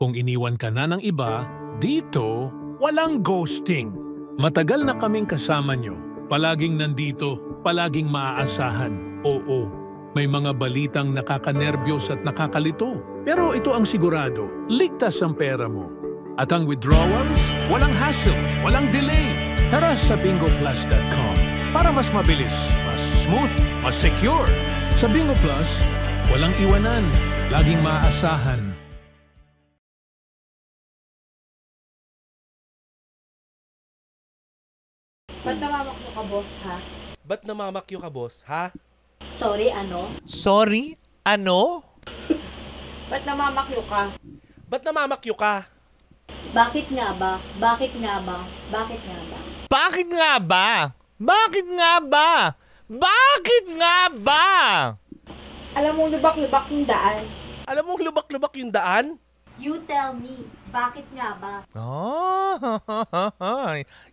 Kung iniwan ka na ng iba, dito walang ghosting. Matagal na kaming kasama nyo. Palaging nandito, palaging maaasahan. Oo, may mga balitang nakakanerbiyos at nakakalito. Pero ito ang sigurado, ligtas ang pera mo. At ang withdrawals, walang hassle, walang delay. Tara sa bingoplus.com para mas mabilis, mas smooth, mas secure. Sa Bingo Plus, walang iwanan, laging maaasahan. Ba't namamakyo ka, boss, ha? Ba't namamakyo ka, boss, ha? Sorry, ano? Sorry? Ano? Ba't namamakyo ka? Ba't namamakyo ka? Bakit nga ba? Bakit nga ba? Bakit nga ba? Bakit nga ba? Bakit nga ba? Bakit nga ba? Alam mong lubak-lubak yung daan. Alam mong lubak-lubak yung daan? You tell me, bakit nga ba? Oh,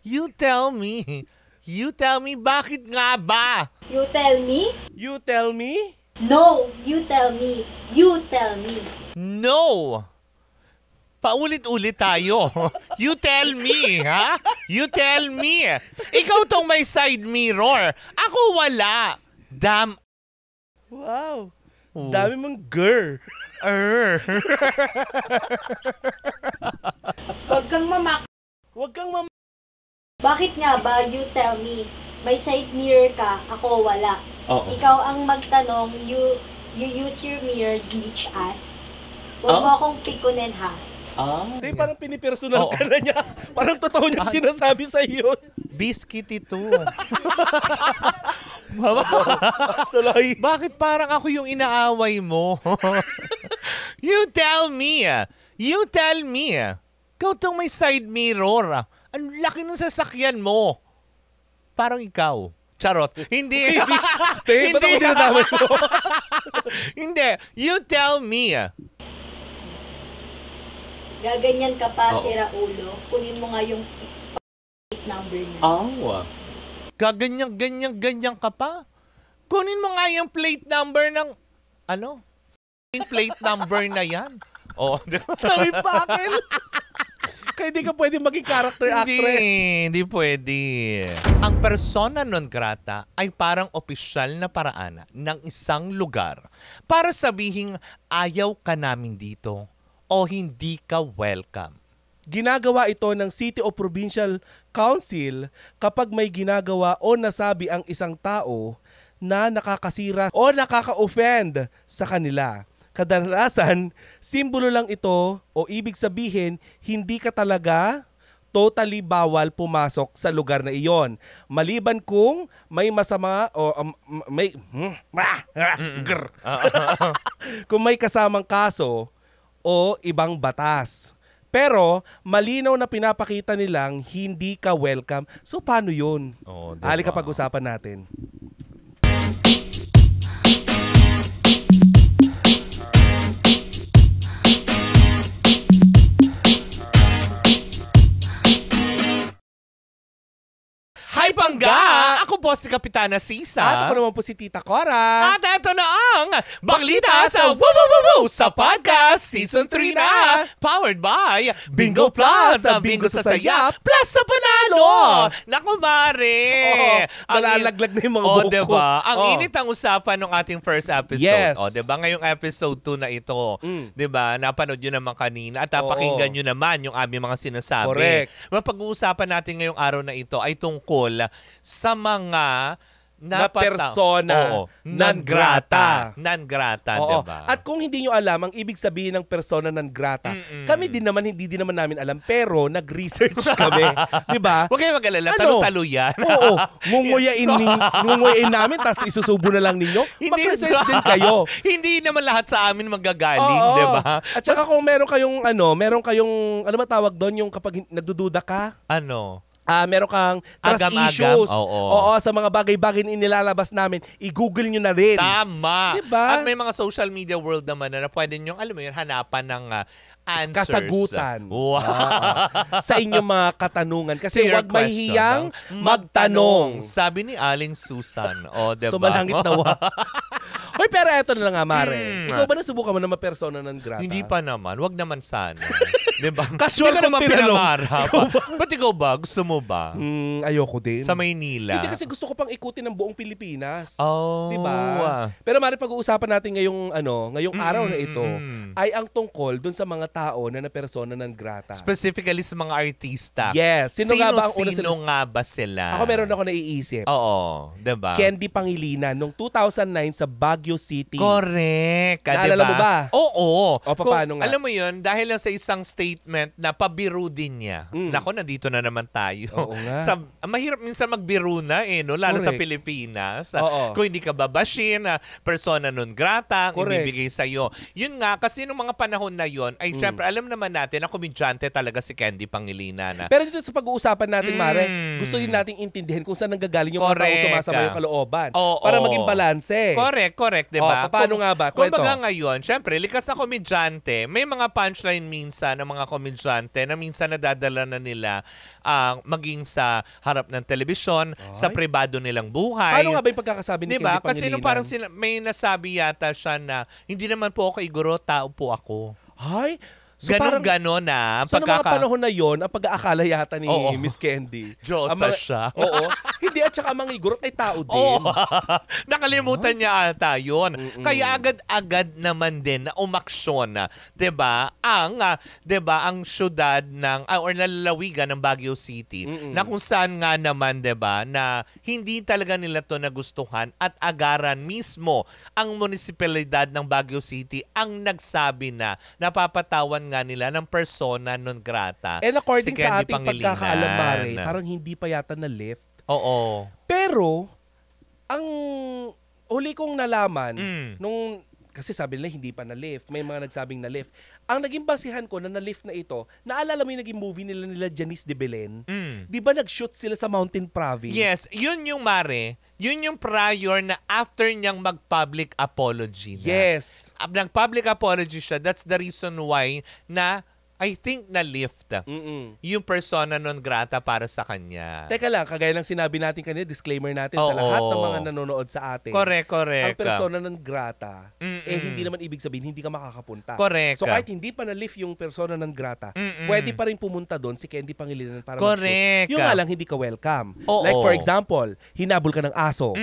you tell me. You tell me, bakit nga ba? You tell me? You tell me? No, you tell me. You tell me. No. Paulit-ulit tayo. You tell me, ha? You tell me. Ikaw tong may side mirror. Ako wala. Damn. Wow. Dami mong girl. Huwag kang mamak... Huwag kang Bakit nga ba, you tell me? May side mirror ka, ako wala. Oo. Ikaw ang magtanong, you use your mirror, bitch ass. Huwag mo akong pikunin, ha? Hindi, parang pinipersonal ka na niya. Parang totoo niya sinasabi sa iyo. Biscuit ito. Tuloy. Bakit parang ako yung inaaway mo? You tell me. You tell me. Ikaw tong may side mirror. Ang laki ng sasakyan mo. Parang ikaw. Charot. Hindi. Ba't ako dinadamay mo? Hindi. You tell me. Gaganyan ka pa, sira ulo. Kunin mo nga yung number niya. Gaganyan ka pa? Kunin mo nga yung plate number ng, ano? Yung plate number na yan. Sabi pa akin. Kaya di ka pwede maging character actress. Hindi pwede. Ang persona non grata ay parang opisyal na paraan ng isang lugar para sabihing ayaw ka namin dito o hindi ka welcome. Ginagawa ito ng City o Provincial Council kapag may ginagawa o nasabi ang isang tao na nakakasira o nakaka-offend sa kanila. Kadalasan, simbolo lang ito o ibig sabihin hindi ka talaga totally bawal pumasok sa lugar na iyon. Maliban kung may masama o kung may kasamang kaso o ibang batas. Pero malinaw na pinapakita nilang hindi ka welcome. So paano yun? Halika pag-usapan natin. Hi, Pangga! Ako po si Kapitana Sisa. At ako naman po si Tita Cora. At ito na ang Balita sa Woo sa Podcast Season 3 na! Powered by Bingo Plus! Sa Bingo sa Saya, plus sa Panalo! Naku, Mare! Nalalaglag na yung mga buko. Diba? Ang init ang usapan ng ating first episode. Yes. Diba? Ngayong episode 2 na ito. Diba? Napanood nyo naman kanina. At pakinggan nyo naman yung aming mga sinasabi. Correct. Pag-uusapan natin ngayong araw na ito ay tungkol sa mga na persona non grata. Non grata, diba? At kung hindi nyo alam ang ibig sabihin ng persona non grata, kami din naman, hindi din naman namin alam, pero nag-research kami. Diba? Huwag kayo mag-alala, talo-talo yan. Oo, ngunguyain namin, tapos isusubo na lang ninyo. Mag-research din kayo. Hindi naman lahat sa amin magagaling, diba? At saka kung meron kayong, ano ba tawag doon, yung kapag nagdududa ka? Ano? Meron kang trust issues. Oo, sa mga bagay-bagay na inilalabas namin, i-google nyo na rin. Tama. Diba? At may mga social media world naman na pwede nyo, alam mo yun, hanapan ng answers. Kasagutan. Wow. Sa inyong mga katanungan. Kasi huwag mahihiyang magtanong. Sabi ni Aling Susan. O, diba? Sumalangit na wa. Hoy, pero eto na lang nga, Mare. Ikaw ba nasubukan mo na ma-persona non grata? Hindi pa naman. Wag naman sana. Diba? Casual Hindi ka naman kong tinanong. pinangarap. Ba't ikaw ba? Gusto mo ba? Ayoko din. Sa Maynila? Hindi kasi gusto ko pang ikutin ng buong Pilipinas. Oh. 'Di ba? Pero Mare, pag-uusapan natin ngayong araw na ito ay ang tungkol dun sa mga tao na persona non grata. Specifically sa mga artista. Yes. Sino nga ba ang una Sino nga ba sila? Ako meron ako naiisip. Oo. Diba? Candy Pangilinan noong 2009 sa Baguio City. Correct. Naalala mo ba? Oo. O, paano nga? Alam mo yun, dahil lang sa isang statement na pabiru din niya. Nako, nandito na naman tayo. Oo nga. Mahirap minsan magbiru na no? Lalo sa Correct. Pilipinas. Oo. Kung hindi ka babashin, persona non grata, ang Correct. ibibigay sa'yo. Yun nga, kasi nung mga panahon na yun, ay syempre, alam naman natin na komedyante talaga si Candy Pangilinan. Pero dito sa pag-uusapan natin, Mare, gusto din nating intindihin kung saan nanggagaling yung mga Correct. tao sumasama yung kalooban. Oo. Para maging balanse. Correct, diba? Paano nga ba? Kwento. Kumbaga ngayon, syempre, likas na komedyante, may mga punchline minsan ng mga komedyante na minsan nadadala na nila maging sa harap ng telebisyon, sa pribado nilang buhay. Paano nga ba yung pagkakasabi ni Diba? Candy Pangilinan? Kasi nung parang may nasabi yata siya na, hindi naman po ako iguro, tao po ako. Ay, so parang, Ganon na. so noong mga panahon na yon, ang pag-aakala yata ni Oo. Miss Candy. Diyosa ang mga- siya. Oo. Hindi, at saka mga igurot ay tao din. Oo. Nakalimutan niya ata yun. Kaya agad-agad naman din na umaksyon na, 'di ba? Ang syudad ng or nalalawigan ng Baguio City na kung saan nga naman 'di ba na hindi talaga nila 'to nagustuhan at agaran mismo ang munisipalidad ng Baguio City ang nagsabi na napapatawan nga nila ng persona non grata. And according si sa Candy ating Pangilinan. pagkakaalam, Mare, parang hindi pa yata na-lift. Oo. Pero, ang huli kong nalaman, Mm. kasi sabi nila hindi pa na-lift, may mga nagsabing na-lift. Ang naging basihan ko na na-lift na ito, naalala mo yung naging movie nila Janice de Belen? Di ba nag-shoot sila sa Mountain Province? Yes, yun yung Mare, yun yung prior na after niyang mag-public apology na. Yes. Nag-public apology siya, that's the reason why na I think na-lift yung persona non grata para sa kanya. Teka lang, kagaya ng sinabi natin kanina, disclaimer natin sa Oo. lahat ng mga nanonood sa atin. Correct. Ang persona non grata, hindi naman ibig sabihin hindi ka makakapunta. Correct. So kahit hindi pa na-lift yung persona non grata, pwede pa rin pumunta doon si Candy Pangilinan para Correct. mag-shoot. Yung nga lang hindi ka welcome. Oo. Like for example, hinabol ka ng aso,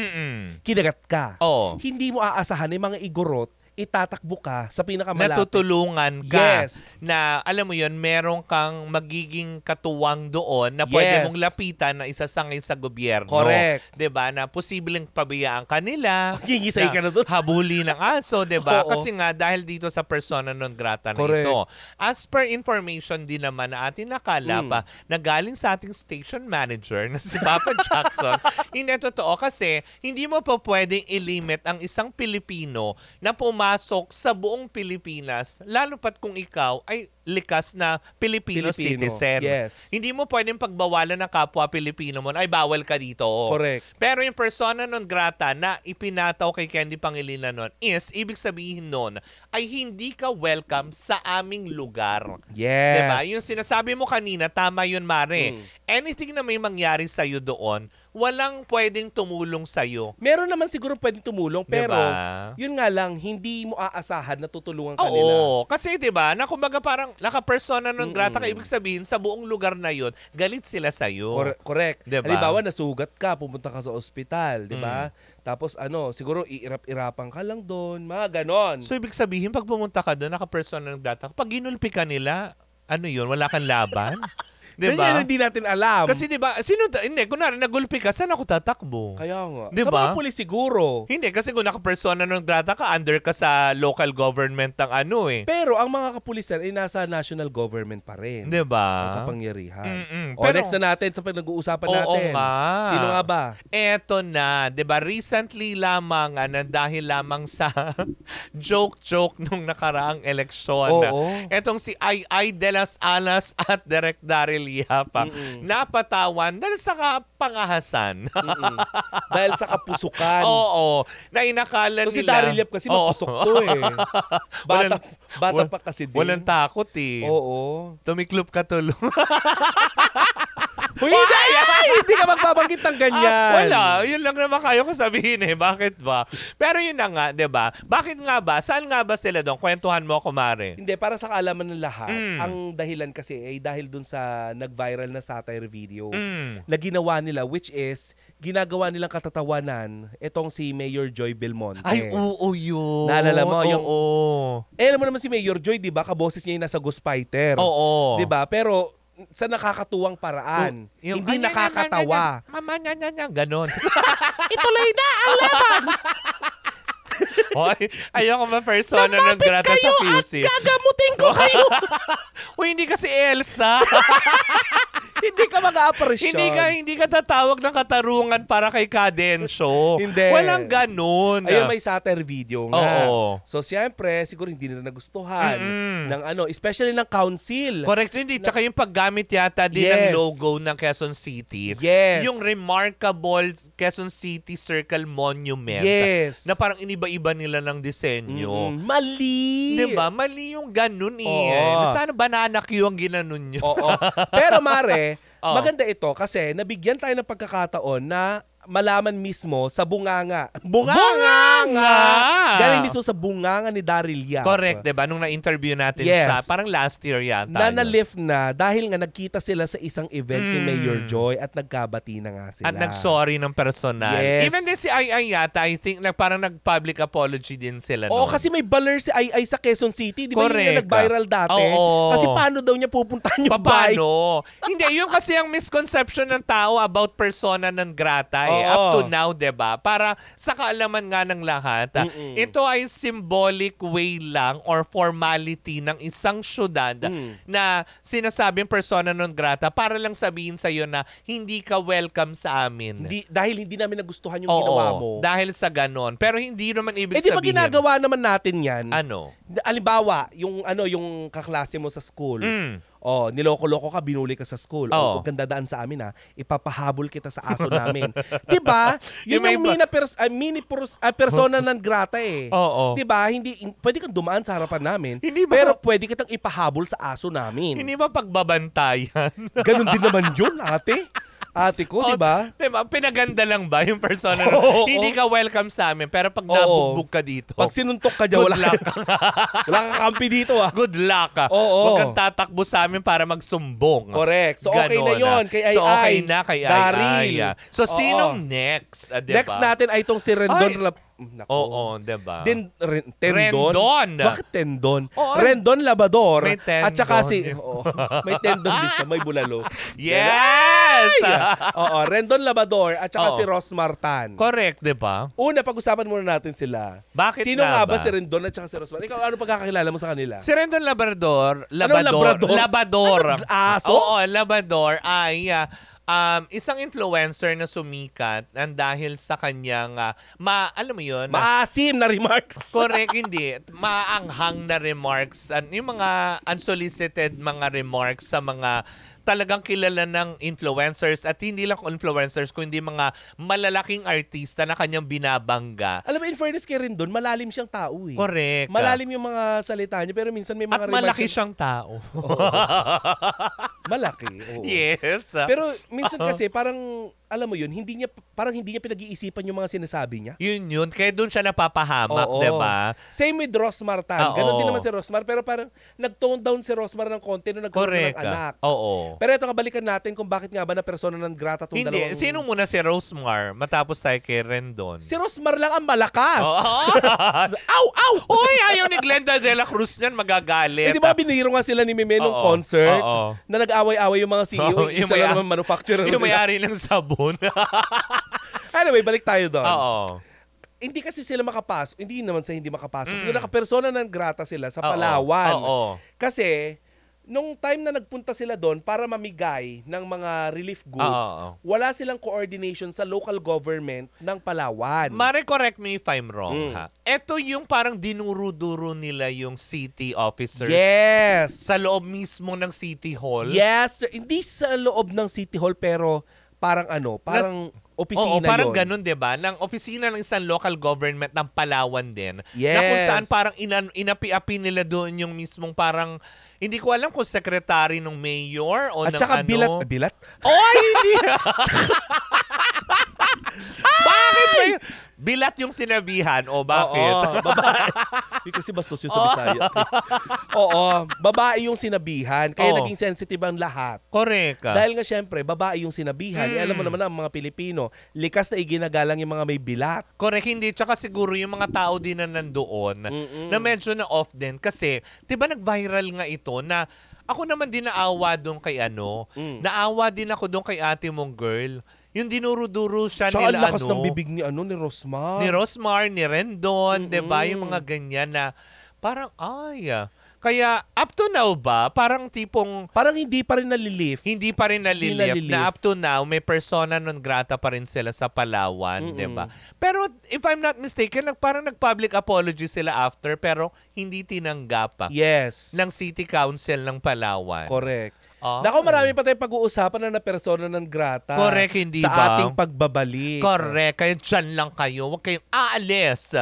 kinagat ka. Oo. Hindi mo aasahan yung mga igorot, itatakbo ka sa pinakamalapit. Natutulungan ka Yes. na alam mo yun, meron kang magiging katuwang doon na pwede Yes. mong lapitan na isasangay sa gobyerno. Correct. 'Di ba? Na posibleng pabayaan kanila. Gigisay ka na doon. Habuli ng aso, 'di ba? Oo. Kasi nga dahil dito sa persona non grata na Correct. ito. As per information din naman na ating nakalap na galing sa ating station manager na si Papa Jackson, hindi totoo kasi hindi mo pa pwedeng ilimit ang isang Pilipino na pumasok sa buong Pilipinas, lalo pat kung ikaw ay likas na Filipino citizen. Yes. Hindi mo pwedeng pagbawalan ng kapwa Pilipino mo na ay bawal ka dito. Correct. Pero yung persona non grata na ipinataw kay Candy Pangilinan nun is, ibig sabihin nun, ay hindi ka welcome sa aming lugar. Yes. Diba? Yung sinasabi mo kanina, tama yun, Mare. Anything na may mangyari sa'yo doon, walang pwedeng tumulong sa'yo. Meron naman siguro pwedeng tumulong, pero Diba? yun nga lang, hindi mo aasahan na tutulungan ka nila. Oo. Kasi 'di ba, na kumbaga parang naka-persona non grata ka, ibig sabihin sa buong lugar na 'yon, galit sila sa iyo. Correct. Diba? Halimbawa, nasugat ka, pumunta ka sa ospital, di ba? Tapos siguro iirap-irapan ka lang doon, mga ganon. So ibig sabihin pag pumunta ka doon, naka-persona non grata, pag ginulpi ka nila, ano 'yon, wala kang laban? 'Di Yan ba? yung hindi natin alam. Kasi 'di ba, hindi kunwari nagulpi ka, saan ako tatakbo? Kaya nga. Diba? Sa mga pulis siguro. Hindi, kasi kung naka-persona non grata ka, under ka sa local government ng ano eh. Pero ang mga kapulisan ay nasa national government pa rin. 'Di Ang ba? kapangyarihan. Mm-mm. O Pero- next na natin sa pinag-uusapan Oo natin. nga. Sino nga ba? Eto na, 'di ba? Recently lamang na dahil lamang sa joke nung nakaraang eleksyon. Oo. Etong si Ay de las Alas at Direk Daryl Yapa napatawan dahil sa kapangahasan. Dahil sa kapusukan. Oo, na inakala So, si nila. Daryl Yap kasi Oo. mapusok to eh. Bata pa kasi din. Walang takot eh. Oo. Tumiklop ka tulong. Uy, hindi ka magbabanggit ng ganyan. Wala. Yun lang naman kayo ko sabihin eh. Bakit ba? Pero yun na nga, di ba? Bakit nga ba? Saan nga ba sila doon? Kwentuhan mo, kumare. Hindi, para sa kaalaman ng lahat, Mm. ang dahilan kasi ay dahil dun sa nag-viral na satire video Mm. na ginawa nila, which is, ginagawa nilang katatawanan itong si Mayor Joy Belmonte. Ay, oo yun. Naalala mo, yung- Oo. Alam mo naman si Mayor Joy, di ba? Kaboses niya yung nasa Ghost Fighter. Oo. Di ba? Pero sa nakakatuwang paraan. Hindi nakakatawa. Mama, ganon. Ituloy na ang laban! Hoy, ayoko ma-persona ng grata sa QC. Gagamutin ko kayo! Uy, hindi kasi Elsa. Hindi ka mag-a-appreciate. hindi ka tatawag ng katarungan para kay Cadensyo. Hindi. Walang ganon. Ayun, may satire video nga. Oo. So, siyempre, siguro hindi nila nagustuhan Mm-mm. ng especially ng council. Correct, hindi. Tsaka yung paggamit yata din Yes. ng logo ng Quezon City. Yes. Yung remarkable Quezon City Circle Monument. Yes. Na parang iniba-iba nila ng disenyo. Mali! Diba? Mali yung ganun eh. Oo. Sana banana Q ang ginanon nyo. Oo. Pero Mare, Oo. maganda ito kasi nabigyan tayo ng pagkakataon na malaman mismo sa bunganga. Bunganga! Galing mismo sa bunganga ni Daryl Yap. Correct, diba? Nung na-interview natin Yes. siya, parang last year yata. Na yun. na-lift na dahil nga nagkita sila sa isang event ni Mm. Mayor Joy at nagkabati na nga sila. At nag-sorry ng personal. Yes. Even din si Ai yata, I think, parang nag-public apology din sila Oo, noon. kasi may baler si Ai sa Quezon City. Di ba yun Correct. yung nag-viral dati? Oo. Kasi paano daw niya pupuntahan yung bike? Paano? Hindi, yun kasi ang misconception ng tao about persona non grata eh. Oo. Up to now, 'di ba? Para sa kaalaman nga ng lahat, ito ay symbolic way lang or formality ng isang syudad na sinasabing persona non grata para lang sabihin sa iyo na hindi ka welcome sa amin. Dahil hindi namin nagustuhan yung ginawa mo. Dahil sa ganon. Pero hindi naman ibig Di ba sabihin. ginagawa naman natin yan? Ano? Alimbawa, yung kaklase mo sa school. Niloko-loko ka, binuli ka sa school. Oo. Huwag kang dadaan sa amin ipapahabol kita sa aso namin. 'Di ba? Yun Yung may yung persona non grata eh. Oo. 'Di ba? Pwede kang dumaan sa harapan namin, Hindi ba- pero pwede kitang ipahabol sa aso namin. Hindi ba pagbabantayan? Ganon din naman yun, ate. Ate ko, 'di ba? Diba? Pinaganda lang ba yung persona? Oo. Hindi ka welcome sa amin, pero pag Oo. nabugbog ka dito, Pag sinuntok ka dyan, good wala luck. wala kang kampi dito Good luck. Oo. Huwag kang tatakbo sa amin para magsumbong. Correct. So, okay na Ganon, yun. Kay Ai So, okay na kay Ai. Daryl. So, Oo. sinong next? Diba? Next natin ay itong si Rendon. Ay. Naku. Oo, diba? Tendon? Rendon. Bakit tendon? Oo. Rendon Labador. May tendon. At saka may tendon din siya. May bulalo. Yes! Oo, Rendon Labador at saka Oo. si Rosmar Tan. Correct, diba? Una, pag-usapan muna natin sila. Bakit Sino nga nga ba ba? si Rendon at saka si Rosmar? Ikaw, ano pagkakakilala mo sa kanila? Si Rendon Labrador. Labrador? Labador. Aso? Oo, Labador ay isang influencer na sumikat ang dahil sa kanyang, alam mo yun? Maasim na remarks. Correct, hindi. Maanghang na remarks. Yung mga unsolicited mga remarks sa mga talagang kilala ng influencers at hindi lang influencers kundi mga malalaking artista na kanyang binabangga. Alam mo, in fairness kay Rendon, malalim siyang tao eh. Correct. Malalim yung mga salita niya, pero minsan may mga At remarks malaki siya- siyang tao. Malaki, oo. Yes. Pero minsan kasi parang, alam mo yun, hindi niya pinag-iisipan yung mga sinasabi niya. Yun. Kaya doon siya napapahamak, Oo. diba? Same with Rosmar Tan. Oo. Ganon din naman si Rosmar, pero parang nag-tone down si Rosmar ng konti nung nagkaroon Correct. ng anak. Oo. Pero ito, kabalikan natin kung bakit nga ba na persona ng grata itong Hindi. dalawang... Sino muna si Rosemar matapos tayo kay Rendon? Si Rosmar lang ang malakas. Oo. Ow! Ow! Uy, ayaw ni Glenda de la Cruz niyan, magagalit. Di ba biniro nga sila ni Meme nung Oo. concert Oo. na nag-away-away yung mga CEO, Oo, isa yung lang naman manufacturer. Yung nila. may-ari ng sabon. Anyway, balik tayo doon. Oo. Hindi kasi sila makapasok. Hindi naman sa hindi makapasok. Siguro nakapersona ng grata sila sa Oo. Palawan. Oo. Kasi, nung time na nagpunta sila doon para mamigay ng mga relief goods, Oo. wala silang coordination sa local government ng Palawan. Mare, correct me if I'm wrong, Mm. ha? Ito yung parang dinuro-duro nila yung city officers Yes! sa loob mismo ng City Hall. Yes! Sir. Hindi sa loob ng City Hall, pero parang parang opisina Oo, parang yun. ganun, 'di ba? Ng opisina ng isang local government ng Palawan din. Yes. Na kung saan parang inapi-api nila doon yung mismong parang Hindi ko alam kung secretary ng mayor o At ng saka ano. bilat? Oh, hindi. Bakit ba yun? Bilat yung sinabihan. O bakit? Oo, babae. Hindi kasi bastos yun sa Bisaya. Oo, babae yung sinabihan. Kaya Oo. naging sensitive ang lahat. Correct. Dahil nga syempre, babae yung sinabihan. Eh, alam mo naman ang mga Pilipino, likas na iginagalang yung mga may bilat. Correct, hindi. Tsaka siguro yung mga tao din na nandoon na medyo na off din. Kasi, di ba nag-viral nga ito na ako naman din naawa doon kay naawa din ako doon kay ate mong girl. Yung dinuro-duro siya Tsaka nila lakas ng bibig ni Rosmar. Ni Rosmar, ni Rendon, di ba? Yung mga ganyan na parang, kaya up to now ba, parang tipong Parang hindi pa rin nalilift. hindi pa rin nalilift nalilift. na up to now, may persona non grata pa rin sila sa Palawan, di ba? Pero if I'm not mistaken, parang nag-public apology sila after pero hindi tinanggap Yes. ng City Council ng Palawan. Correct. Ah. Naku, marami pa tayong pag-uusapan na persona ng grata. Correct, hindi sa ba? ating pagbabalik. Correct. Kaya dyan lang kayo. Huwag kayong aalis.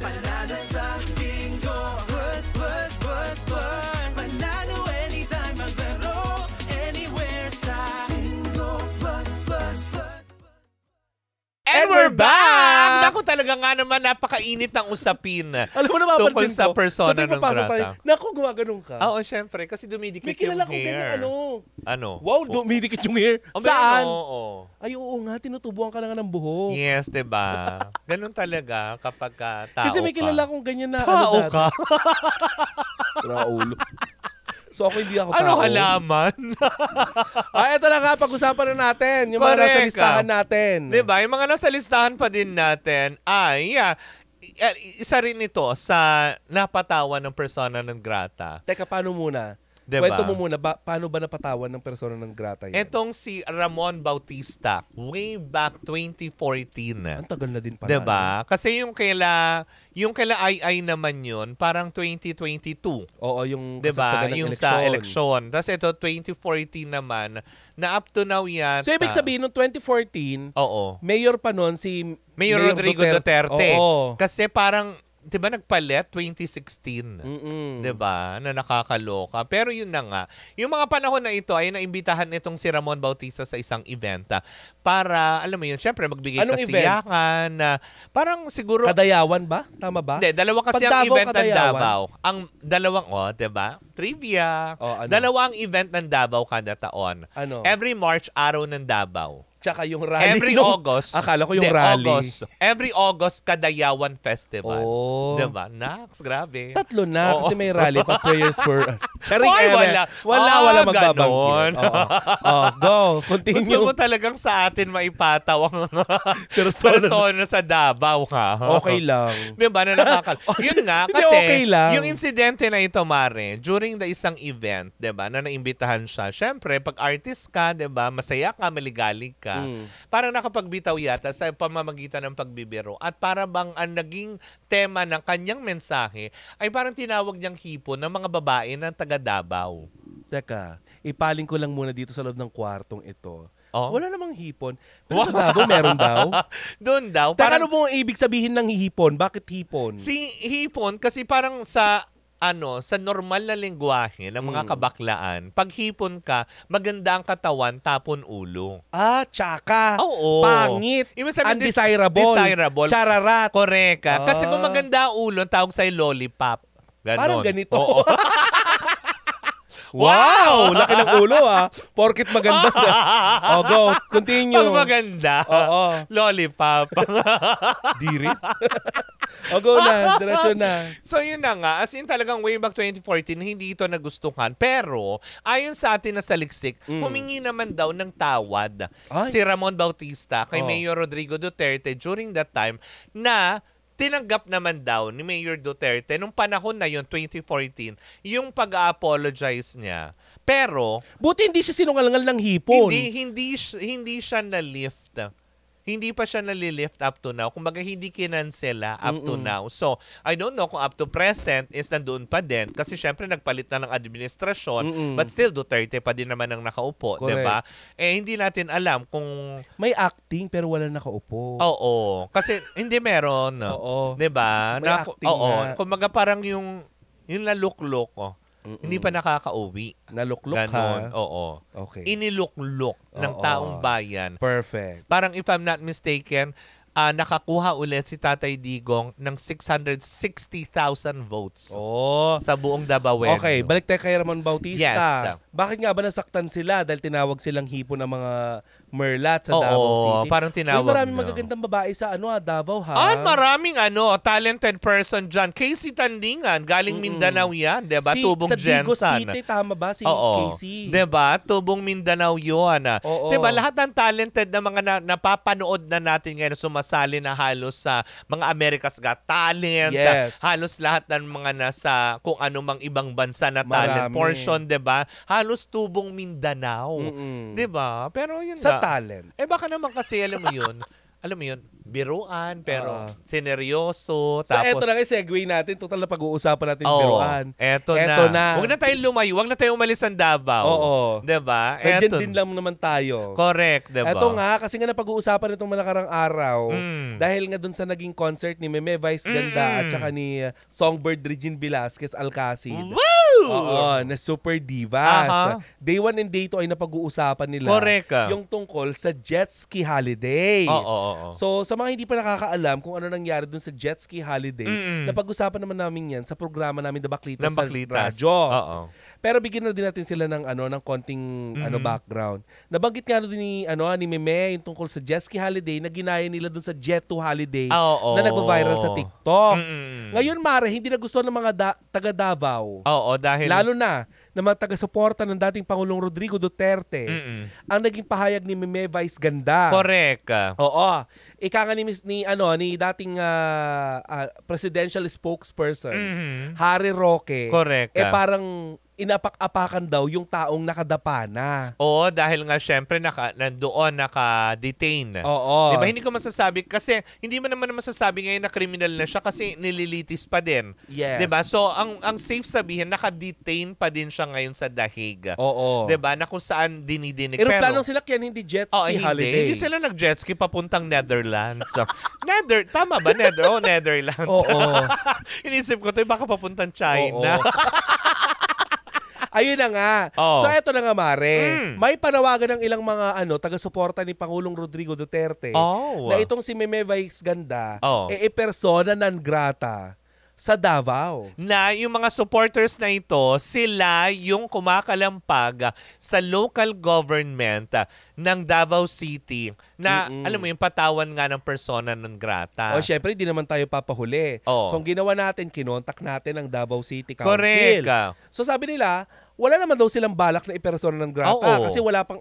Panalo sa bingo, plus, plus, plus, plus. Panalo anytime, maglaro, anywhere sa bingo, plus, plus, plus. And we're back! Naku, talaga nga naman napakainit ng usapin. Alam mo, napapansin tungkol sa ko, persona tuwing ng papasok grata. tayo, naku, gumaganong ka. Oo, syempre. Kasi dumidikit May kilala yung kong ganyan, hair. ano. Ano? Wow, dumidikit yung hair. Oh, Saan? Oo. Ay, oo nga, tinutubuan ka na nga ng buhok. Yes, diba? Ganun talaga kapag tao Kasi may ka. kilala kong ganyan na Tao dati. ka? Sira ulo. So ako hindi ako Ano tao. halaman? Ito na nga, pag-usapan na natin. Yung mga Correct. nasa listahan natin. Diba? Yung mga nasa listahan pa din natin ay isa rin ito sa napatawan ng persona ng grata. Teka, paano muna? Diba? Kwento mo muna, paano ba napatawan ng persona ng grata yan? Etong si Ramon Bautista, way back 2014. Ang tagal na din pala. Diba? Kasi yung kaila Ai naman yun, parang 2022. Oo, yung Diba? kasagsagan ng Yung sa eleksyon. Tapos ito, 2014 naman, na up to now yan. So, ibig sabihin, noong 2014, Oo. mayor pa noon si Mayor Rodrigo Duterte. Oo. Kasi parang, di ba nagpalit 2016? Mm-mm. Di ba? Na nakakaloka. Pero yun na nga. Yung mga panahon na ito ay naimbitahan nitong si Ramon Bautista sa isang event para, alam mo yun, syempre magbigay Anong kasiyakan. Parang siguro... Kadayawan ba? Tama ba? Hindi, dalawa kasi Pag ang Davao, event ng Kadayawan. Davao. Ang dalawang, diba? Trivia. Ano? Dalawa ang event ng Davao kada taon. Ano? Every March, araw ng Davao. Tsaka yung rally. Every nung- August. Akala ko yung Hindi, rally. August. Every August, Kadayawan Festival. Oh. Diba? Nax, grabe. Tatlo na Oo. kasi may rally pa prayers for... Charing Ay, eme. wala. Wala Ganon. magbabanggit. Oo. Go. Continue. Gusto mo talagang sa atin maipataw ang Persona. persona sa Davao, ha? Okay lang. Diba na Yun nga, Hindi, kasi okay lang. yung insidente na ito, Mare, during the isang event, diba, na naimbitahan siya, syempre, pag artist ka, diba, masaya ka, maligalig ka, parang nakapagbitaw yata sa pamamagitan ng pagbibiro. At para bang ang naging tema ng kanyang mensahe ay parang tinawag niyang hipon ng mga babae ng taga Davao. Teka, ipaling ko lang muna dito sa loob ng kwartong ito. Oh? Wala namang hipon. Pero sa Davao, meron daw. Doon daw. Teka, Parang, ano mo ang ibig sabihin ng hipon? Bakit hipon? si hipon, kasi parang sa normal na lengguwahe ng mga kabaklaan, pag hipon ka, maganda ang katawan, tapon ulo. Tsaka. Oo. Pangit. Ibig sabihin, Undesirable. desirable. Chararat. Correct ka. Kasi Ah. kung maganda ang ulo, ang tawag sa'yo lollipop. Ganon. Parang ganito. Oo. Wow! Laki ng ulo Porkit maganda siya. Go. Continue. Pag maganda, Oo. lollipop. Diri. Go na. Diretso na. So yun na nga, as in talagang way back 2014, hindi ito nagustuhan. Pero ayon sa atin na saliksik, humingi naman daw ng tawad Ay. si Ramon Bautista kay Oh. Mayor Rodrigo Duterte during that time na tinanggap naman daw ni Mayor Duterte nung panahon na yun, 2014, yung pag-apologize niya. Pero Buti hindi siya sinungalangal ng hipon. hindi siya na-lift Hindi pa siya nalilift up to now. Kumbaga, hindi kinansela up to now. So, I don't know kung up to present is nandoon pa din. Kasi syempre, nagpalit na ng administrasyon. But still, Duterte pa din naman ang nakaupo. Correct. Diba? Eh, hindi natin alam kung... May acting pero wala nakaupo. Oo. Kasi hindi meron. Oo. Diba? May acting na. Kumbaga, parang yung naluk-luk. Hindi pa nakakauwi. Naluklok Ganon. ha. Oo. Okay. Iniluklok ng Oo. taong bayan. Perfect. Parang if I'm not mistaken, nakakuha ulit si Tatay Digong ng 660,000 votes Oh. sa buong Dabawen. Okay, balik tayo kay Ramon Bautista. Yes. Bakit nga ba nasaktan sila dahil tinawag silang hipo ng mga merlat sa Davao City? Parang tinawag maraming na. magagandang babae sa Davao ha. Maraming talented person dyan. Casey Tandingan, galing Mindanao yan. Diba? Tubong sa Digo Jensen. City, tama ba si Oo. Casey? Diba? Tubong Mindanao yun. Oo. Diba? Lahat ng talented na mga napapanood na natin ngayon sumasali na halos sa mga America's Got Talent. Yes. Halos lahat ng mga nasa kung anumang ibang bansa na talent Marami. portion. Diba? Halos tubong Mindanao. Diba? Pero yun Sa nga. talent. Baka naman kasi alam mo yun, biruan, pero sineryoso. So eto na yung segue natin. Total na pag-uusapan natin Oo, biruan. Eto na. Huwag na tayong lumayo. Huwag na tayong umalis ng Davao. Oo. Diba? Nandiyan din lang naman tayo. Correct, diba? Eto nga, kasi nga napag-uusapan itong malakarang araw. Mm. Dahil nga dun sa naging concert ni Meme Vice Ganda at saka ni Songbird Regine Velasquez Alcacid. Woo! Oo, na super divas. Aha. Day 1 and day 2 ay napag-uusapan nila. Correct. Yung tungkol sa jet ski holiday. Oo. So, sa mga hindi pa nakakaalam kung ano nangyari dun sa jet ski holiday, napag-usapan naman namin yan sa programa namin The Baklitas Ng sa Baklitas. radyo. Oo. Pero bigyan na din natin sila ng ng konting background. Nabanggit nga din ni Meme yung tungkol sa jet ski holiday na ginaya nila dun sa Jet 2 holiday Oo. na nagva-viral sa TikTok. Mm-mm. Ngayon, Mare, hindi na gusto ng mga taga Davao. Oo, dahil... Lalo na mga taga-suporta ng dating Pangulong Rodrigo Duterte ang naging pahayag ni Meme Vice Ganda. Correct. Oo. Ika nga ni dating presidential spokesperson, Harry Roque. Correct. Parang inapak-apakan daw yung taong nakadapa na. Oo, dahil nga syempre nandoon naka-detain. Oo. Diba? Hindi ko masasabi kasi hindi mo naman masasabi ngayon na criminal na siya kasi nililitis pa din. Yes. Diba? So, ang safe sabihin, naka-detain pa din siya ngayon sa Dahig. Oo. Diba? Na kung saan dinidinig. Aeroplanong sila kaya hindi jet ski holiday. Hindi sila nag-jet ski papuntang Netherlands. Tama ba? Netherlands. Oo. Inisip ko to, baka papuntang China. Oo. Ayun na nga. Oh. So eto na nga, Mare. May panawagan ng ilang mga taga-suporta ni Pangulong Rodrigo Duterte na itong si Meme Vice Ganda persona non grata sa Davao. Na yung mga supporters na ito, sila yung kumakalampag sa local government ng Davao City na, alam mo yung patawan nga ng persona non grata. O syempre, hindi naman tayo papahuli. Oh. So ang ginawa natin, kinontak natin ang Davao City Council. Correct. So sabi nila, wala naman daw silang balak na ipersona ng grata Oo. kasi wala pang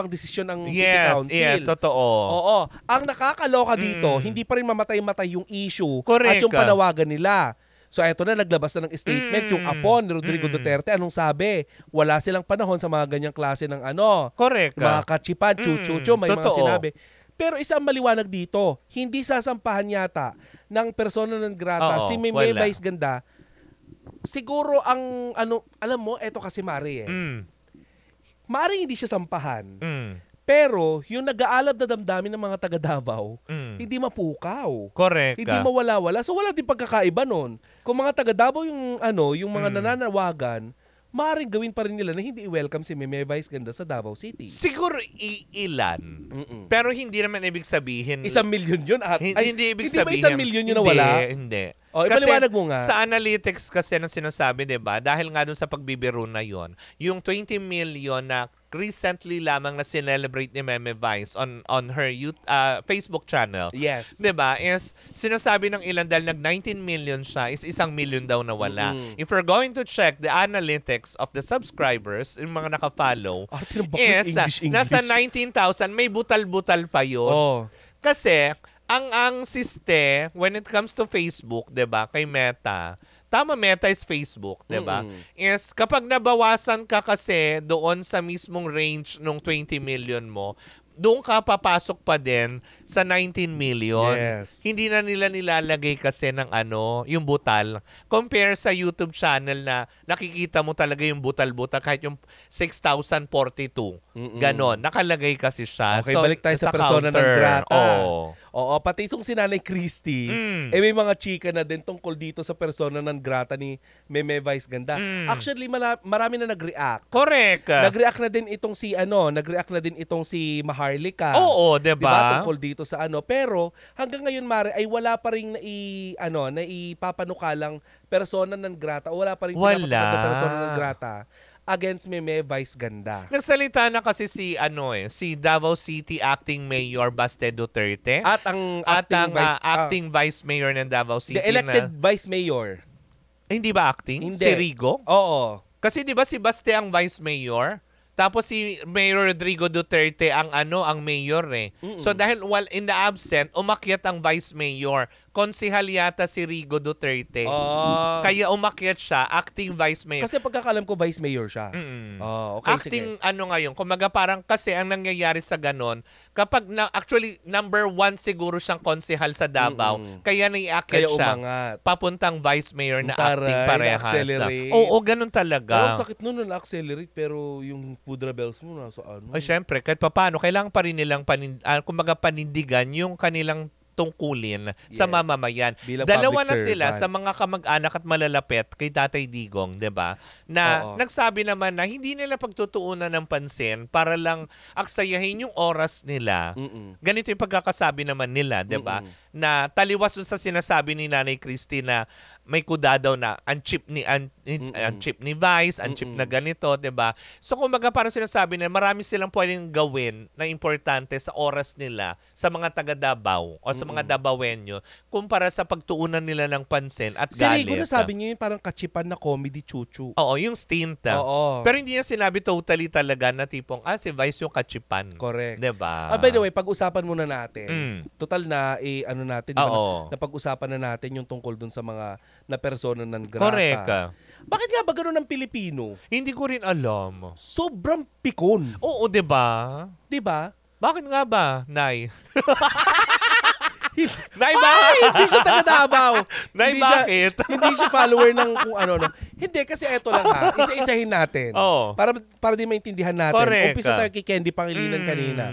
desisyon ng City Council. Yes, totoo. Oo. Ang nakakaloka dito, hindi pa rin mamatay-matay yung issue Correct. at yung panawagan nila. So eto na, naglabas na ng statement yung apo ni Rodrigo Duterte. Anong sabi? Wala silang panahon sa mga ganyang klase ng Correct. mga kachipan, chuchucho, may mga totoo. sinabi. Pero isang maliwanag dito, hindi sasampahan yata ng persona non grata Oo, si Meme wala. Vice Ganda. Siguro ang alam mo, eto kasi Mari Maring hindi siya sampahan. Pero yung nag-aalab na damdamin ng mga taga Davao, hindi mapukaw. Correct. Hindi mawala-wala. So wala din pagkakaiba nun. Kung mga taga Davao yung mga nananawagan, maaaring gawin pa rin nila na hindi i-welcome si Meme Vice Ganda sa Davao City. Siguro ilan. Pero hindi naman ibig sabihin... 1 milyon yun. Hindi ibig sabihin... Hindi ba 1 milyon yun na wala? Hindi. O, ipaliwanag mo nga. Sa analytics kasi ng sinasabi, diba? Dahil nga dun sa pagbibiro na yon, yung 20 million na recently lamang na sinelebrate ni Meme Vice on her Facebook channel. Yes. Diba? Is sinasabi ng ilan dahil nag 19 million siya is 1 million daw na wala. If we're going to check the analytics of the subscribers, yung mga naka-follow, is English. nasa 19,000, may butal-butal pa yun. Oh. Kasi ang siste when it comes to Facebook, 'di ba, kay Meta, tama, Meta is Facebook, 'di ba? Is kapag nabawasan ka kasi doon sa mismong range nung 20 million mo, doon ka papasok pa din sa 19 million. Yes. Hindi na nila nilalagay kasi ng yung butal. Compare sa YouTube channel na nakikita mo talaga yung butal-butal kahit yung 6,042. Ganon. Nakalagay kasi siya. Okay, balik tayo sa persona ng counter. Grata. Oo. Oo, pati itong si Nanay Christy, may mga chika na din tungkol dito sa persona ng Grata ni Meme Vice Ganda. Actually, marami na nag-react. Correct. Nag-react na din itong si Maharlika. Oo, 'di ba? Tungkol dito sa Pero hanggang ngayon Mare ay wala pa ring ipapanukalang persona ng Grata o wala pa ring pinapatupad na persona ng Grata against Meme Vice Ganda. Nagsalita na kasi si Davao City Acting Mayor Baste Duterte At ang acting Vice Mayor ng Davao City the elected Vice Mayor. Hindi ba acting? Hindi. Si Rigo? Oo. Kasi 'di ba si Baste ang Vice Mayor? Tapos si Mayor Rodrigo Duterte ang mayor eh. So dahil while in the absent, umakyat ang Vice Mayor. Konsehal yata si Rigo Duterte. Kaya umakyat siya, acting Vice Mayor. Kasi pagkakalam ko Vice Mayor siya. Okay, Acting sige. ngayon, kumaga parang kasi ang nangyayari sa ganon, kapag actually number 1 siguro siyang konsehal sa Davao, kaya naiakyat Kaya siya. umangat. Papuntang Vice Mayor na Taray, acting parehas. na-accelerate. Oo, ganun talaga. Ang sakit nun na-accelerate pero yung Pudra Bells mo nasa Ay, syempre, kahit papaano, kailangan pa rin nilang panindigan yung kanilang tungkulin sa mamamayan. Bilang Dalawa public na sila servant. sa mga kamag-anak at malalapit kay Tatay Digong, 'di ba? Na nagsabi naman na hindi nila pagtutuunan ng pansin para lang aksayahin yung oras nila. Ganito yung pagkakasabi naman nila, 'di ba? Na taliwas dun sa sinasabi ni Nanay Christy na may kuda daw na ang chip ni Vice, ang chip na ganito, 'di ba? So kumbaga parang sinasabi na marami silang pwedeng gawin na importante sa oras nila sa mga taga Davao o sa mga Davaoenyo kumpara sa pagtuunan nila ng pansin at Si galit. Rigo na sabi niyo yung parang kachipan na comedy chuchu. Oo, yung stint. Oo. Pero hindi niya sinabi totally talaga na tipong si Vice yung kachipan. Correct. 'Di ba? By the way, pag-usapan muna natin. Total na natin, di ba, Oo. na pag-usapan na natin yung tungkol dun sa mga na persona ng Grata. Correct. Bakit nga ba ganun ang Pilipino? Hindi ko rin alam. Sobrang pikon. Oo, 'di ba? Di ba? Bakit nga ba, Nay? Nay, Ay, hindi siya taga Davao. Nay, Hindi siya- bakit? hindi siya follower ng kung ano. Hindi, kasi eto lang ha. Isa-isahin natin. Oo. Para din maintindihan natin. Correct. Umpisa tayo kay Candy Pangilinan kanina.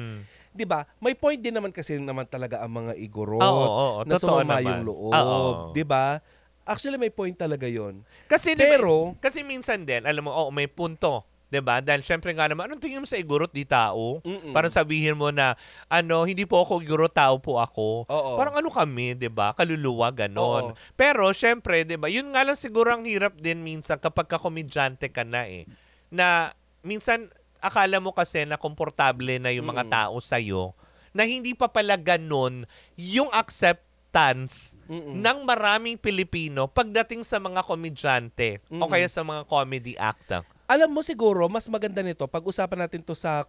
'Di ba? May point din naman kasi talaga ang mga igorot Oo, na totoo sumama naman. yung loob, Oo. 'di ba? Actually may point talaga 'yon. Kasi Pero kasi minsan din, alam mo, may punto. 'Di ba? Dahil syempre nga naman, anong tingin mo sa igorot di tao? Parang sabihin mo na, hindi po ako igorot, tao po ako. Oo. Parang ano kami, 'di ba? Kaluluwa ganon. Oo. Pero syempre, 'di ba? Yun nga lang siguro ang hirap din minsan kapag ka-komedyante ka na na minsan akala mo kasi na komportable na yung mga tao sa'yo, na hindi pa pala ganon yung acceptance ng maraming Pilipino pagdating sa mga komedyante o kaya sa mga comedy actor. alam mo siguro mas maganda nito pag-usapan natin to sa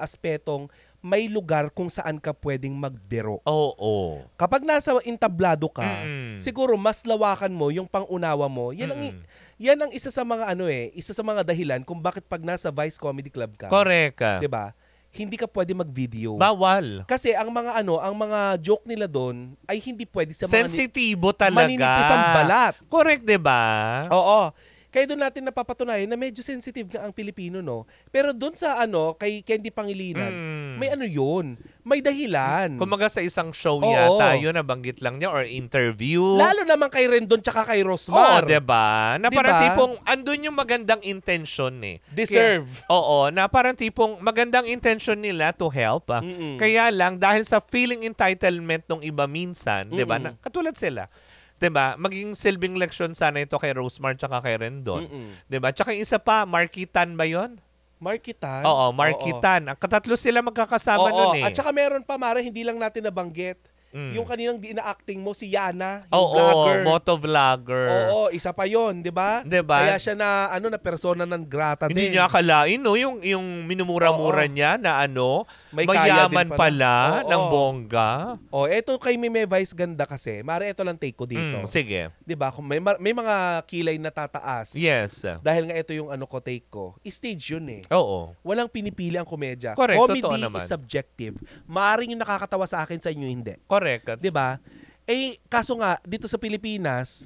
aspetong may lugar kung saan ka pwedeng magbiro. Oo. Kapag nasa entablado ka, siguro mas lawakan mo yung pangunawa mo. Yan ang isa sa mga isa sa mga dahilan kung bakit pag nasa Vice Comedy Club ka. Correct. 'Di ba? Hindi ka pwede mag-video. Bawal. Kasi ang mga joke nila doon ay hindi pwede sa mga Sensitibo talaga. maninipis ang balat. Correct, 'di ba? Oo. Kaya doon natin napapatunayan na medyo sensitive nga ang Pilipino, no? Pero doon sa kay Candy Pangilinan, may yun. May dahilan. Kumaga sa isang show Oo. yata, yun nabanggit lang niya or interview. Lalo naman kay Rendon tsaka kay Oo, Rosmar. 'di ba? Na Diba? parang tipong andun yung magandang intention Deserve. Oo, na parang tipong magandang intention nila to help. Kaya lang dahil sa feeling entitlement ng iba minsan, 'di ba? Katulad sila. 'Di ba? Maging silbing leksyon sana ito kay Rosmar tsaka kay Rendon. 'Di ba? Tsaka yung isa pa, Markitan ba 'yon? Markitan? Oo, Markitan. Ang katatlo sila magkakasama nun At saka meron pa, Mara, hindi lang natin nabanggit. Yung kaninang ina-acting mo, si Yana, yung Oo, vlogger. motovlogger. Oo, isa pa yon, di ba? Diba? Kaya siya na persona ng grata din. Hindi niya akalain, no? Yung minumura-mura niya na May kaya din Mayaman pala Oo. ng bongga. Oh, eto kay Meme Vice ganda kasi. Mare, ito lang take ko dito. Sige. 'Di ba? Kung may mga kilay na tataas. Yes. Dahil nga ito yung take ko. Stage yun eh. Oo. Walang pinipili ang komedya. Correct, Comedy totoo naman. is subjective. Maaring yung nakakatawa sa akin, sa inyo hindi. Correct. 'Di ba? Eh kaso nga dito sa Pilipinas,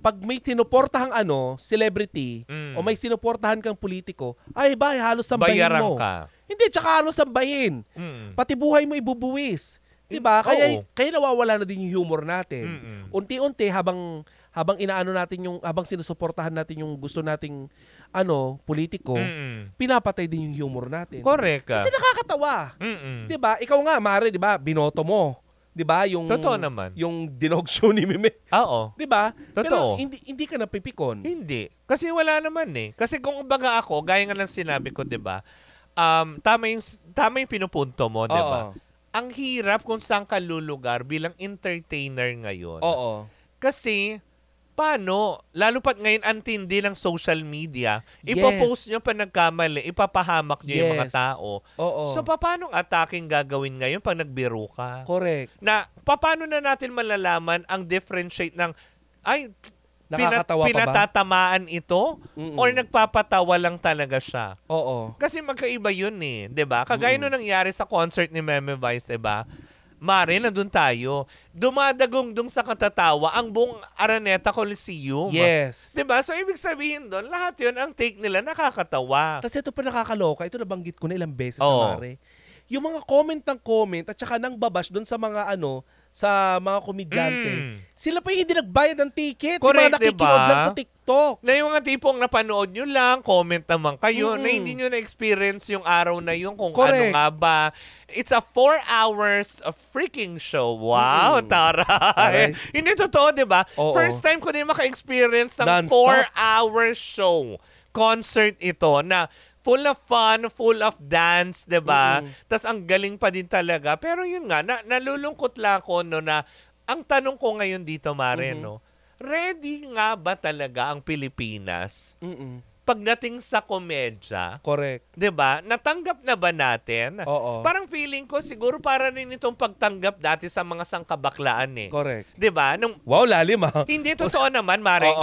pag may sinuportahang celebrity o may sinuportahan kang politiko, ay halos sambahin Bayaran mo. ka. Hindi, tsaka halos sambahin. Pati buhay mo ibubuwis. 'Di ba? Kaya nawawala na din yung humor natin. Unti-unti habang inaano natin habang sinusuportahan natin yung gusto nating politiko, pinapatay din yung humor natin. Correct. Kasi nakakatawa. 'Di ba? Ikaw nga, Mare, 'di ba? Binoto mo. 'Di ba? Yung Totoo naman. Yung dinog show ni Meme. Oo. 'Di ba? Pero Totoo. hindi ka napipikon. Hindi. Kasi wala naman eh. Kasi kung baga ako, gaya nga ng sinabi ko, 'di ba? Tama yung pinupunto mo, 'di ba? Oo. Ang hirap kung saan ka lulugar bilang entertainer ngayon. Oo. Kasi paano, lalo pat ngayon ang tindi ng social media, Yes. ipopost nyo pa nagkamali, ipapahamak nyo yung mga Yes. tao. Oo. So paano attacking gagawin ngayon pag nagbiro ka? Correct. Na paano na natin malalaman ang differentiate ng Nakakatawa pa ba? pinatatamaan ito or nagpapatawa lang talaga siya? Oo. Kasi magkaiba yun eh, 'di ba? Kagaya nung nangyari sa concert ni Meme Vice, 'di ba? Mare, nandun tayo. Dumadagong sa katatawa ang buong Araneta Coliseum. Yes. 'Di ba? So ibig sabihin doon, lahat 'yun ang take nila nakakatawa. Kasi ito pa nakakaloka, ito nabanggit ko na ilang beses Oo. na, Mare. Yung mga comment at saka nang babash doon sa mga sa mga komedyante. Sila pa yung hindi nagbayad ng ticket. Correct, yung mga nakikinood diba? lang sa TikTok. Na yung mga tipong napanood nyo lang, comment naman kayo, na hindi nyo na-experience yung araw na yun kung ano Correct. nga ba. It's a 4 hours of freaking show. Wow, taray. Taray. Hindi totoo, di ba? Oo. First time ko din maka-experience ng Non-stop. 4-hour show. Concert ito na full of fun, full of dance, 'di ba? Tas ang galing pa din talaga. Pero yun nga, nalulungkot lang ako na ang tanong ko ngayon dito, Mare, no? Ready nga ba talaga ang Pilipinas pagdating sa komedya? Correct. 'Di ba? Natanggap na ba natin? Oo. Parang feeling ko siguro para rin itong pagtanggap dati sa mga sangkabaklaan eh. Correct. 'Di ba? Nung Wow, lalim hindi totoo naman, Mare. Oo.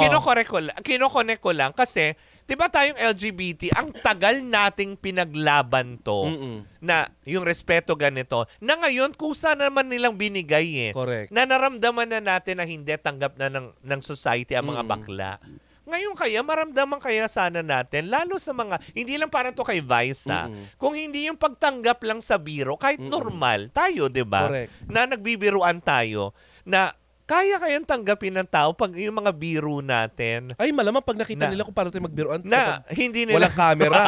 Kino-connect ko lang kasi 'di ba tayong LGBT, ang tagal nating pinaglaban to na yung respeto ganito. Na ngayon kusa naman nilang binigay eh. Correct. Na naramdaman na natin na hindi tanggap na ng society ang mga bakla. Ngayon kaya maramdaman kaya sana natin lalo sa mga hindi lang para to kay Vice kung hindi yung pagtanggap lang sa biro kahit normal tayo, 'di ba? Correct. Na nagbibiruan tayo na kaya kayang tanggapin ng tao pag yung mga biro natin Ay, malamang pag nakita Na- nila kung paano tayo magbiruan. na kapag hindi nila, walang camera.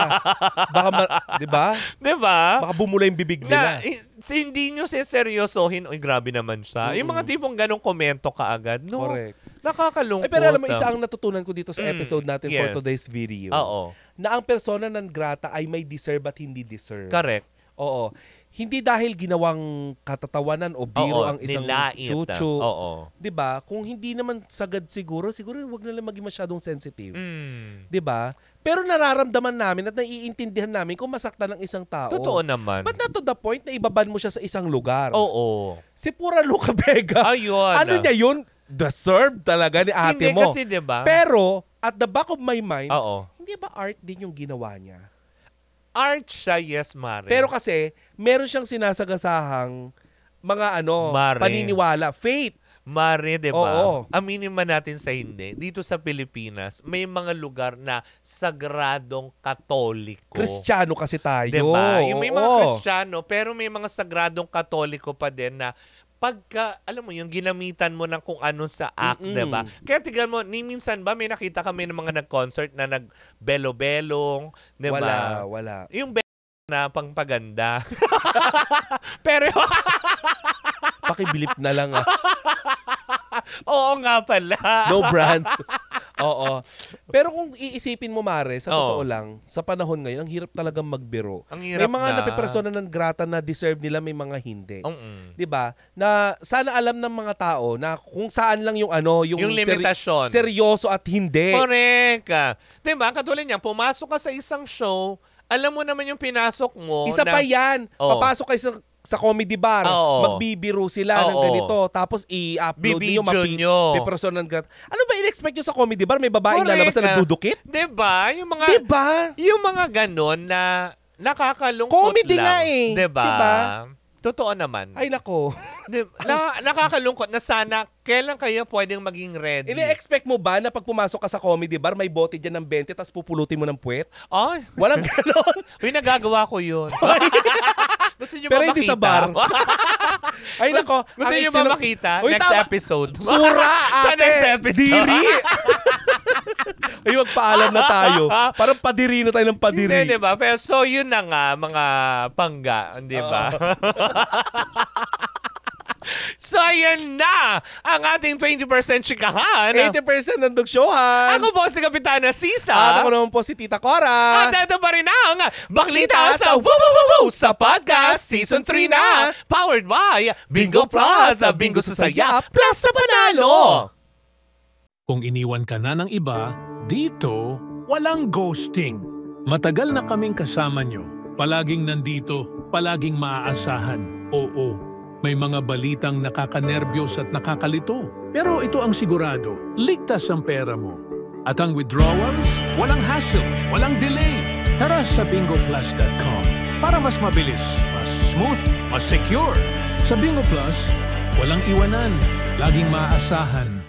Baka, 'di ba? 'di ba? Baka bumula yung bibig Na nila. hindi nyo seryosohin, oy grabe naman siya. Yung mga tipong ganong komento kaagad, no? Correct. Nakakalungkot. Ay, pero alam mo, isa ang natutunan ko dito sa episode natin for yes. today's video. Oo. Na ang persona ng grata ay may deserve at hindi deserve. Correct. Oo. Hindi dahil ginawang katatawanan o biro Oo, ang isang nilait. chuchu. Oo. 'Di ba? Kung hindi naman sagad siguro wag na lang maging masyadong sensitive. Mm. 'Di ba? Pero nararamdaman namin at naiintindihan namin kung masaktan ng isang tao. Totoo naman. But not to the point na ibaban mo siya sa isang lugar. Oo. Si Pura Luca Vega. Ayun. Ano niya yun? Deserve talaga ni ate Hindi mo. kasi, 'di ba? Pero, at the back of my mind, Oo. hindi ba art din yung ginawa niya? Art siya, yes, Mare. Pero kasi, meron siyang sinasagasahang mga Mare. paniniwala. Faith. Mare, 'di ba? Oo. Aminin man natin sa hindi. Dito sa Pilipinas, may mga lugar na sagradong Katoliko. Kristiyano kasi tayo. 'Di ba? Yung may mga Oo. Kristiyano, pero may mga sagradong Katoliko pa din na pagka, alam mo, yung ginamitan mo ng kung ano sa act, 'di ba? Kaya tignan mo, ni minsan ba may nakita kami ng mga nag-concert na nagbelo-belong, 'di ba? Wala. Yung na pangpaganda. Pero Pakibilip na lang. oo nga pala. No brands. Oo. Pero kung iisipin mo, Mare, sa totoo Oo. lang, sa panahon ngayon, ang hirap talagang magbiro. Ang hirap May mga na. napipersona ng grata na deserve nila, may mga hindi. Mm-mm. 'Di ba? Na sana alam ng mga tao na kung saan lang yung Yung limitasyon. seryoso at hindi. Correct. Diba? Katulad niyan, pumasok ka sa isang show, Alam mo naman yung pinasok mo. Isa pa yan. Oo. Papasok kayo sa comedy bar. Oo. Magbibiro sila ng Oo. ganito. Tapos i-upload niyo. Bibidyo nyo. Pipersonan ka. Ano ba in-expect nyo sa comedy bar? May babaeng Correct. lalabas na nagdudukit? Diba? Diba? Yung mga ganon na nakakalungkot Comedy lang. nga eh. Diba? Diba? Totoo naman. Ay nako. Nakakalungkot na sana kailan kayo pwedeng maging ready. Ini-expect mo ba na pag pumasok ka sa comedy bar, may bote dyan ng 20 tapos pupulutin mo ng puwet? Oh, Walang ganon. uy, nagagawa ko yun. Gusto niyo Pero ba hindi makita? sa bar. Ay nako. Gusto ang niyo eksena- ba makita? Uy, Next tama. episode. Sura, ate. Sa next episode. Diri. Ay, magpaalam na tayo. Parang padiri na tayo ng padiri. Hindi, diba? Pero so, yun na nga, mga pangga, di ba? So, ayan na ang ating 20% chikahan. 80% ng dugsyohan. Ako po si Kapitana Sisa. At ako naman po si Tita Cora. At ito pa rin ang Baklita sa Woo sa Podcast Season 3 na. Powered by Bingo Plus. Bingo sa saya, plus sa panalo. Kung iniwan ka na ng iba, dito walang ghosting. Matagal na kaming kasama nyo. Palaging nandito, palaging maaasahan. Oo, may mga balitang nakakanerbiyos at nakakalito. Pero ito ang sigurado, ligtas ang pera mo. At ang withdrawals, walang hassle, walang delay. Tara sa bingoplus.com para mas mabilis, mas smooth, mas secure. Sa Bingo Plus, walang iwanan, laging maaasahan.